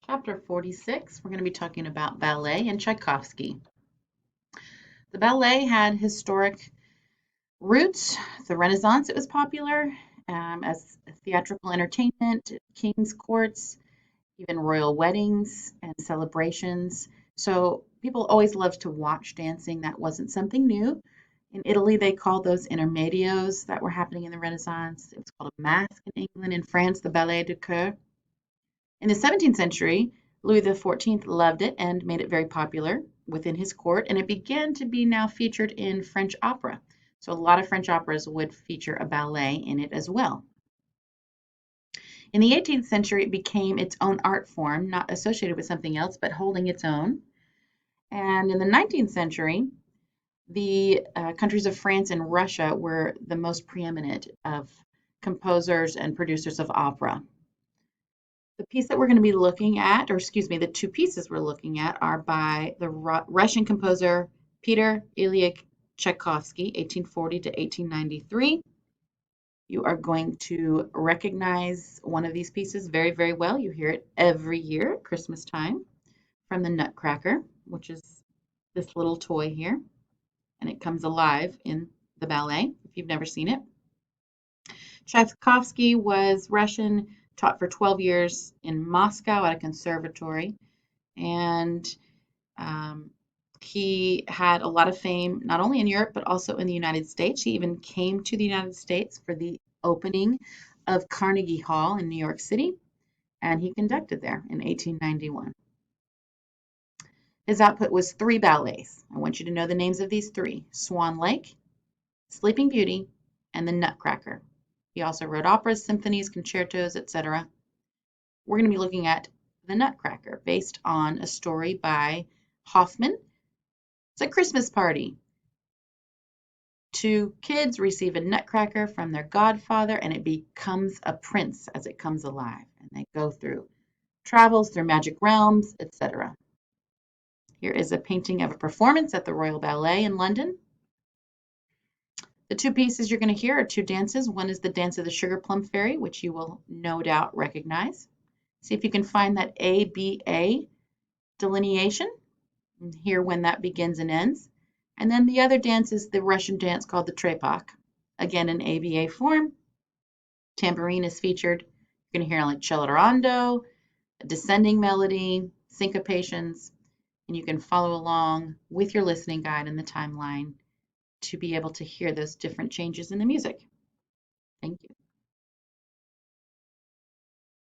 Chapter 46, we're going to be talking about ballet and Tchaikovsky. The ballet had historic roots. The Renaissance, it was popular as theatrical entertainment, king's courts, even royal weddings and celebrations. So people always loved to watch dancing. That wasn't something new. In Italy, they called those intermedios that were happening in the Renaissance. It was called a masque in England. In France, the ballet de coeur. In the 17th century, Louis XIV loved it and made it very popular within his court, and it began to be now featured in French opera. So a lot of French operas would feature a ballet in it as well. In the 18th century, it became its own art form, not associated with something else, but holding its own. And in the 19th century, the countries of France and Russia were the most preeminent of composers and producers of opera. The piece that we're going to be looking at, or excuse me, the two pieces we're looking at are by the Russian composer Peter Ilyich Tchaikovsky, 1840 to 1893. You are going to recognize one of these pieces very, very well. You hear it every year at Christmas time from the Nutcracker, which is this little toy here, and it comes alive in the ballet if you've never seen it. Tchaikovsky was Russian, taught for 12 years in Moscow at a conservatory, and he had a lot of fame not only in Europe but also in the United States. He even came to the United States for the opening of Carnegie Hall in New York City, and he conducted there in 1891. His output was 3 ballets. I want you to know the names of these 3: Swan Lake, Sleeping Beauty, and the Nutcracker. He also wrote operas, symphonies, concertos, etc. We're going to be looking at the Nutcracker, based on a story by Hoffman. It's a Christmas party. 2 kids receive a nutcracker from their godfather, and it becomes a prince as it comes alive. And they go through travels through magic realms, etc. Here is a painting of a performance at the Royal Ballet in London. The 2 pieces you're going to hear are 2 dances. One is the Dance of the Sugar Plum Fairy, which you will no doubt recognize. See if you can find that ABA delineation and hear when that begins and ends. And then the other dance is the Russian dance called the Trepak. Again, in ABA form. Tambourine is featured. You're going to hear like cello rondo, a descending melody, syncopations, and you can follow along with your listening guide in the timeline to be able to hear those different changes in the music. Thank you.